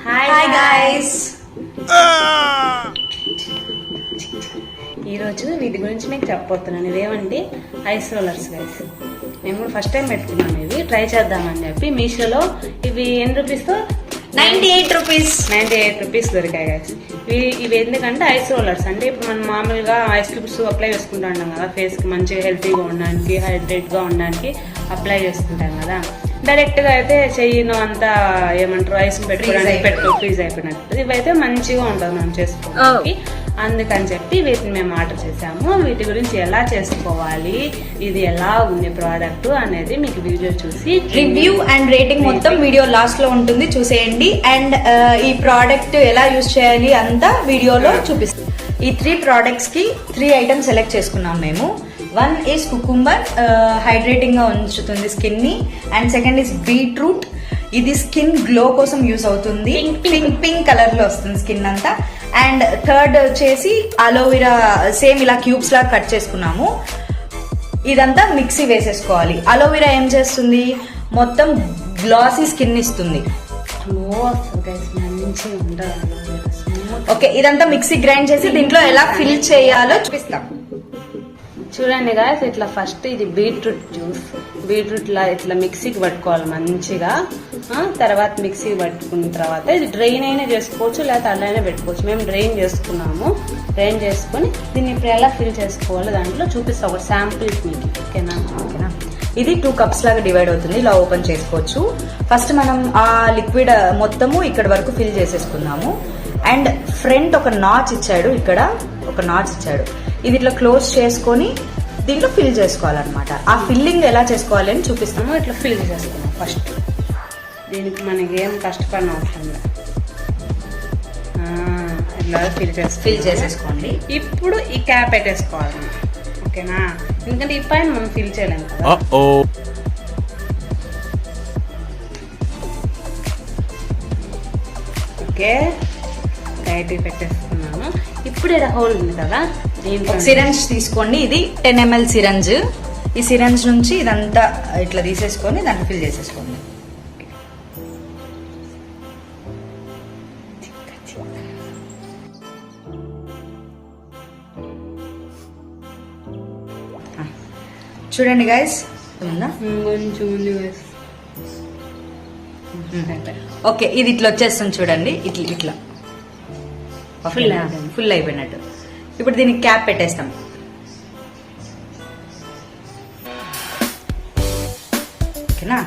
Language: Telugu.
హాయ్ గైస్, ఈరోజు వీటి గురించి మీకు చెప్పబోతున్నాను. ఇవేమండి ఐస్ రోలర్స్ గైస్. మేము కూడా ఫస్ట్ టైం పెట్టుకున్నాము. ఇవి ట్రై చేద్దామని చెప్పి మీషోలో ఇవి ఎన్ని రూపీస్తో 98 రూపీస్ 98 రూపీస్ దొరికాయి గైస్. ఇవి ఎందుకంటే ఐస్ రోలర్స్ అంటే ఇప్పుడు మనం మామూలుగా ఐస్ క్యూబ్స్ అప్లై చేసుకుంటూ ఉంటాం కదా, ఫేస్కి మంచిగా హెల్తీగా ఉండడానికి, హైడ్రేట్గా ఉండడానికి అప్లై చేసుకుంటాం కదా. డైరెక్ట్గా అయితే చెయ్యిను అంతా ఏమంటారు ఐస్ పెట్టుకోవడానికి ఫ్రీజ్ అయిపోయినట్టు. ఇవైతే మంచిగా ఉంటుంది మనం చేసుకోవడానికి. అందుకని చెప్పి వీటిని మేము ఆర్డర్ చేసాము. వీటి గురించి ఎలా చేసుకోవాలి, ఇది ఎలా ఉంది ప్రోడక్ట్ అనేది మీకు వీడియో చూసి రివ్యూ అండ్ రేటింగ్ మొత్తం వీడియో లాస్ట్ లో ఉంటుంది, చూసేయండి. అండ్ ఈ ప్రోడక్ట్ ఎలా యూజ్ చేయాలి అంతా వీడియోలో చూపిస్తాం. ఈ 3 ప్రోడక్ట్స్ కి 3 ఐటమ్స్ సెలెక్ట్ చేసుకున్నాం మేము. 1 ఈస్ కుకుంబర్, హైడ్రేటింగ్ గా ఉంచుతుంది స్కిన్ ని. అండ్ సెకండ్ ఈస్ బీట్రూట్, ఇది స్కిన్ గ్లో కోసం యూజ్ అవుతుంది. పింక్ కలర్ లో వస్తుంది స్కిన్ అంతా. అండ్ థర్డ్ వచ్చేసి అలోవెరా, సేమ్ ఇలా క్యూబ్స్ లాగా కట్ చేసుకున్నాము. ఇదంతా మిక్సీ వేసేసుకోవాలి. అలోవెరా ఏం చేస్తుంది, మొత్తం గ్లాసీ స్కిన్ ఇస్తుంది. ఓకే, ఇదంతా మిక్సీ గ్రైండ్ చేసి దీంట్లో ఎలా ఫిల్ చేయాలో చూపిస్తాం. చూడండి గాయస్, ఇట్లా ఫస్ట్ ఇది బీట్రూట్ జ్యూస్. బీట్రూట్ లా ఇట్లా మిక్సీకి పట్టుకోవాలి మంచిగా. తర్వాత మిక్సీకి పట్టుకున్న తర్వాత ఇది డ్రైన్ అయినా చేసుకోవచ్చు, లేకపోతే అల్లైనా పెట్టుకోవచ్చు. మేము డ్రైన్ చేసుకున్నాము. డ్రైన్ చేసుకుని దీన్ని ఇప్పుడు ఎలా ఫిల్ చేసుకోవాలో దాంట్లో చూపిస్తాం ఒక శాంపుల్ మీకు. ఓకేనా? ఇది 2 కప్స్ లాగా డివైడ్ అవుతుంది. ఇలా ఓపెన్ చేసుకోవచ్చు. ఫస్ట్ మనం ఆ లిక్విడ్ మొత్తము ఇక్కడ వరకు ఫిల్ చేసేసుకున్నాము. అండ్ ఫ్రంట్ ఒక నాచ్ ఇచ్చాడు, ఇక్కడ ఒక నాచ్ ఇచ్చాడు. ఇది ఇట్లా క్లోజ్ చేసుకొని దీంట్లో ఫిల్ చేసుకోవాలన్నమాట. ఆ ఫిల్లింగ్ ఎలా చేసుకోవాలి అని చూపిస్తాము. ఇట్లా ఫిల్ చేసుకున్నాం ఫస్ట్. దీనికి మనకి ఏం కష్టపడిన అవసరం లేదు. ఇట్లా ఫిల్ చేసేసుకోండి. ఇప్పుడు ఈ క్యాప్ పెట్టేసుకోవాలి. ఓకేనా? ఎందుకంటే ఈ పైన మనం ఫిల్ చేయలేము కదా. ఓకే, టైట్ పెట్టేసుకున్నాము. ఇప్పుడు ఇక్కడ హోల్ ఉంది కదా, దీంట్లో సిరంజ్ తీసుకోండి. ఇది 10 ml సిరంజ్. ఈ సిరంజ్ నుంచి ఇదంతా ఇట్లా తీసేసుకొని దాంట్లో ఫిల్ చేసేసుకోండి. చూడండి గైస్, కొంచెం ముందు ఓకే, ఇది ఇట్లా వచ్చేస్తుంది చూడండి. ఇట్లా ఫుల్ అయిపోయినట్టు. ఇప్పుడు దీనికి క్యాప్ పెట్టేస్తాం. ఓకేనా?